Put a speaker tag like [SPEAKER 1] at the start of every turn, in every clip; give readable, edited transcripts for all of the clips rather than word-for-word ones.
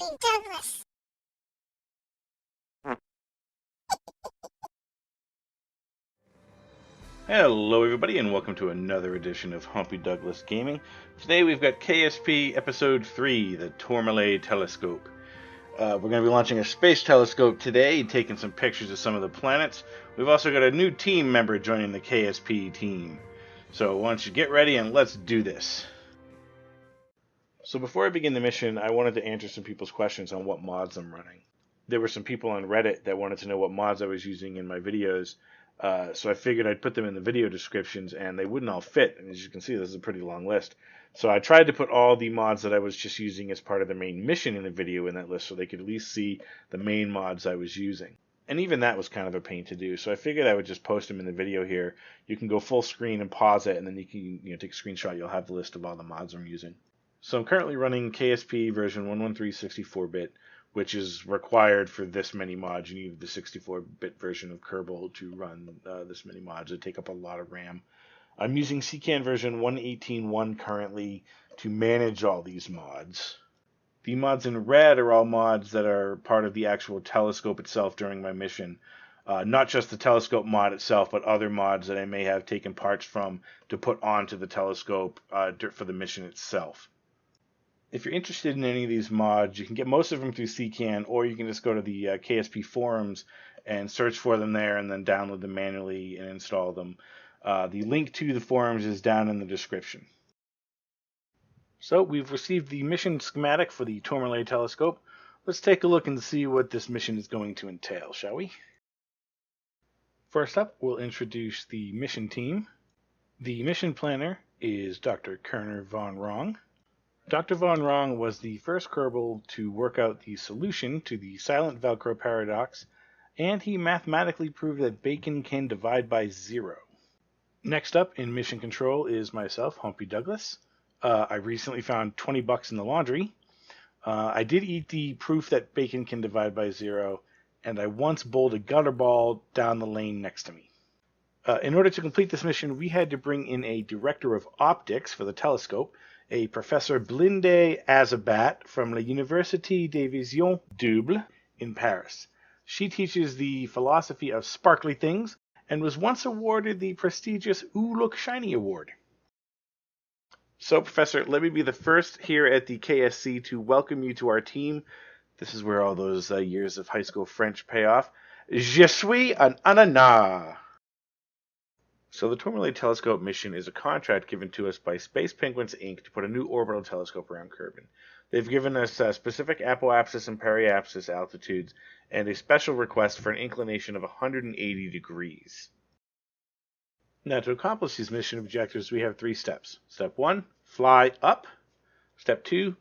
[SPEAKER 1] Humpy Douglas.
[SPEAKER 2] Hello everybody and welcome to another edition of Humpy Douglas Gaming. Today we've got KSP Episode 3, the Tourmalet Telescope. We're going to be launching a space telescope today, taking some pictures of some of the planets. We've also got a new team member joining the KSP team. So why don't you get ready and let's do this. So before I begin the mission, I wanted to answer some people's questions on what mods I'm running. There were some people on Reddit that wanted to know what mods I was using in my videos. So I figured I'd put them in the video descriptions and they wouldn't all fit. And as you can see, this is a pretty long list. So I tried to put all the mods that I was just using as part of the main mission in the video in that list so they could at least see the main mods I was using. And even that was kind of a pain to do. So I figured I would just post them in the video here. You can go full screen and pause it and then you can take a screenshot. You'll have the list of all the mods I'm using. So I'm currently running KSP version 113 64-bit. Which is required for this many mods. You need the 64-bit version of Kerbal to run this many mods. They take up a lot of RAM. I'm using CCAN version 1.18.1 currently to manage all these mods. The mods in red are all mods that are part of the actual telescope itself during my mission. Not just the telescope mod itself, but other mods that I may have taken parts from to put onto the telescope for the mission itself. If you're interested in any of these mods, you can get most of them through CCAN, or you can just go to the KSP forums and search for them there and then download them manually and install them. The link to the forums is down in the description. So we've received the mission schematic for the Tourmalet telescope. Let's take a look and see what this mission is going to entail, shall we? First up, we'll introduce the mission team. The mission planner is Dr. Kerner von Rong. Dr. von Rong was the first Kerbal to work out the solution to the silent Velcro paradox, and he mathematically proved that bacon can divide by 0. Next up in mission control is myself, Humpy Douglas. I recently found $20 in the laundry. I did eat the proof that bacon can divide by 0, and I once bowled a gutter ball down the lane next to me. In order to complete this mission, we had to bring in a director of optics for the telescope, a Professor Blinde Azabat from La Université des Visions Double in Paris. She teaches the philosophy of sparkly things and was once awarded the prestigious Ooh Look Shiny Award. So, Professor, let me be the first here at the KSC to welcome you to our team. This is where all those years of high school French pay off. Je suis un ananas. So the Tourmalet Telescope mission is a contract given to us by Space Penguins Inc. to put a new orbital telescope around Kerbin. They've given us specific apoapsis and periapsis altitudes and a special request for an inclination of 180 degrees. Now to accomplish these mission objectives we have 3 steps. Step 1, fly up. Step 2,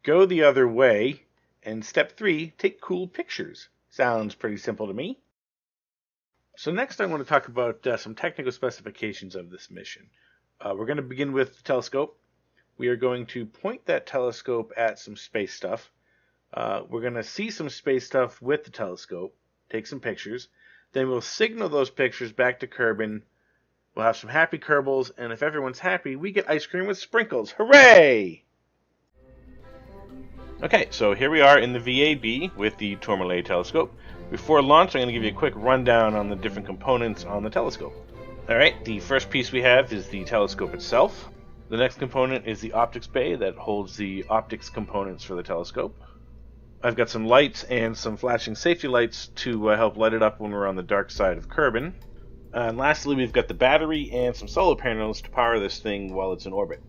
[SPEAKER 2] go the other way. And step 3, take cool pictures. Sounds pretty simple to me. So next I want to talk about some technical specifications of this mission. We're going to begin with the telescope. We are going to point that telescope at some space stuff. We're going to see some space stuff with the telescope, take some pictures. Then we'll signal those pictures back to Kerbin. We'll have some happy Kerbals, and if everyone's happy, we get ice cream with sprinkles. Hooray! Okay, so here we are in the VAB with the Tourmalet telescope. Before launch, I'm going to give you a quick rundown on the different components on the telescope. Alright, the first piece we have is the telescope itself. The next component is the optics bay that holds the optics components for the telescope. I've got some lights and some flashing safety lights to help light it up when we're on the dark side of Kerbin. And lastly, we've got the battery and some solar panels to power this thing while it's in orbit.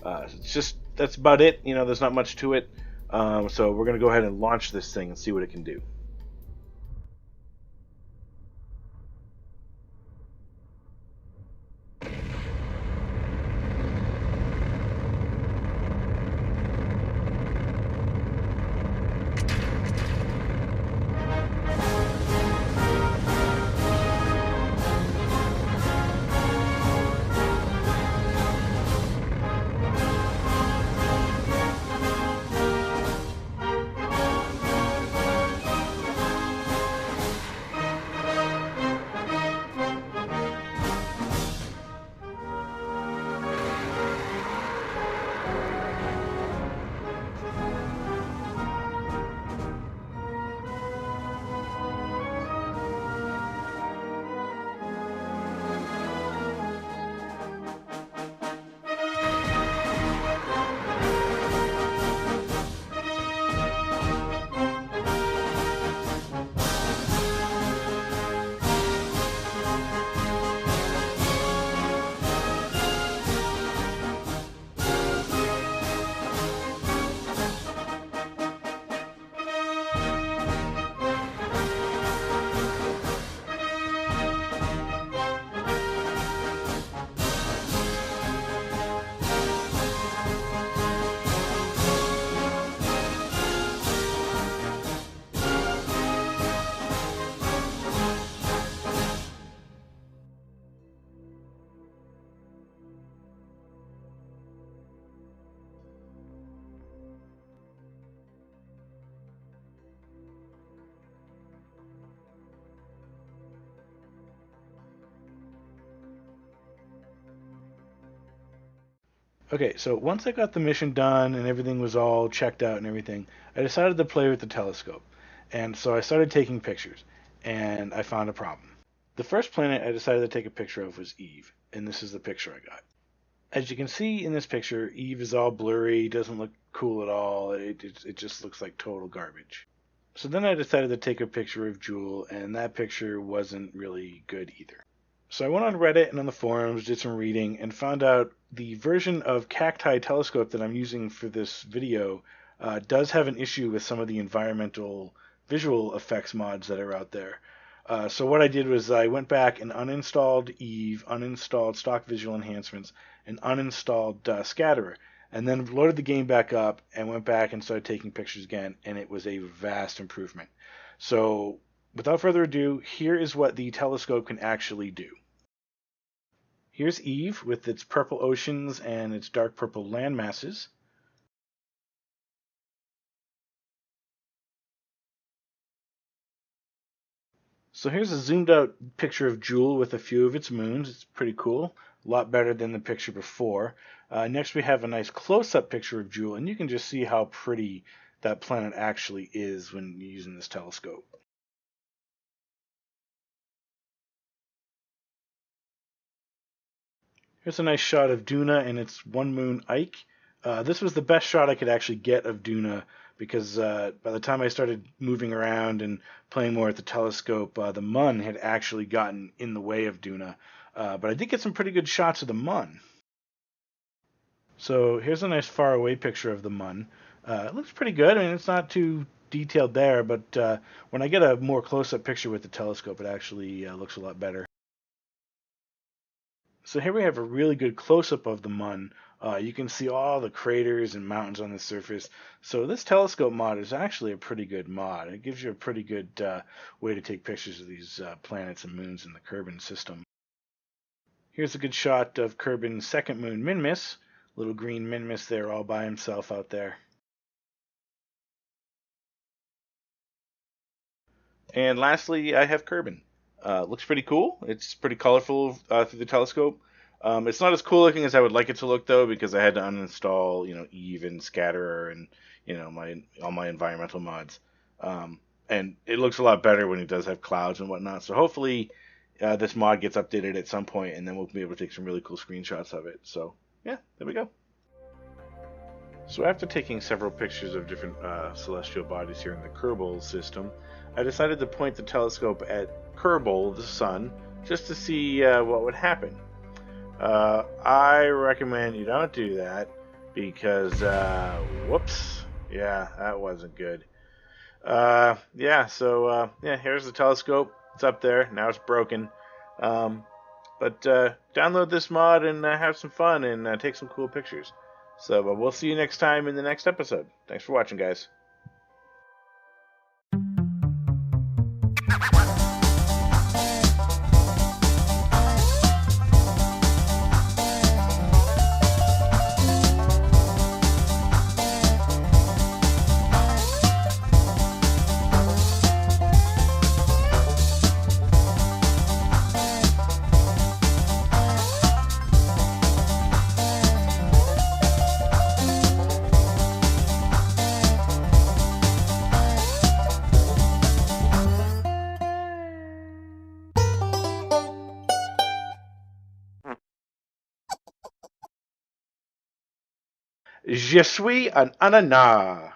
[SPEAKER 2] That's about it. There's not much to it. So we're going to go ahead and launch this thing and see what it can do. Okay, so once I got the mission done and everything was all checked out and everything, I decided to play with the telescope. And so I started taking pictures, and I found a problem. The first planet I decided to take a picture of was Eve, and this is the picture I got. As you can see in this picture, Eve is all blurry, doesn't look cool at all, it just looks like total garbage. So then I decided to take a picture of Jewel, and that picture wasn't really good either. So I went on Reddit and on the forums, did some reading, and found out the version of Cacti telescope that I'm using for this video does have an issue with some of the environmental visual effects mods that are out there. So what I did was I went back and uninstalled Eve, uninstalled stock visual enhancements, and uninstalled Scatterer, and then loaded the game back up and went back and started taking pictures again, and it was a vast improvement. So without further ado, here is what the telescope can actually do. Here's Eve with its purple oceans and its dark purple land masses. So here's a zoomed out picture of Jewel with a few of its moons. It's pretty cool. A lot better than the picture before. Next we have a nice close-up picture of Jewel, and you can just see how pretty that planet actually is when using this telescope. Here's a nice shot of Duna and its one moon Ike. This was the best shot I could actually get of Duna because by the time I started moving around and playing more at the telescope, the Mun had actually gotten in the way of Duna. But I did get some pretty good shots of the Mun. So here's a nice far away picture of the Mun. It looks pretty good. I mean, it's not too detailed there, but when I get a more close-up picture with the telescope, it actually looks a lot better. So here we have a really good close-up of the Mun. You can see all the craters and mountains on the surface. So this telescope mod is actually a pretty good mod. It gives you a pretty good way to take pictures of these planets and moons in the Kerbin system. Here's a good shot of Kerbin's second moon, Minmus. Little green Minmus there all by himself out there. And lastly, I have Kerbin. Looks pretty cool. It's pretty colorful through the telescope. It's not as cool looking as I would like it to look though, because I had to uninstall, Eve and Scatterer and all my environmental mods. And it looks a lot better when it does have clouds and whatnot. So hopefully this mod gets updated at some point, and then we'll be able to take some really cool screenshots of it. So yeah, there we go. So after taking several pictures of different celestial bodies here in the Kerbal system, I decided to point the telescope at Kerbal, the sun, just to see what would happen. I recommend you don't do that because, whoops, yeah, that wasn't good. Yeah, here's the telescope. It's up there. Now it's broken. But download this mod and have some fun and take some cool pictures. So we'll see you next time in the next episode. Thanks for watching, guys. Je suis un ananas.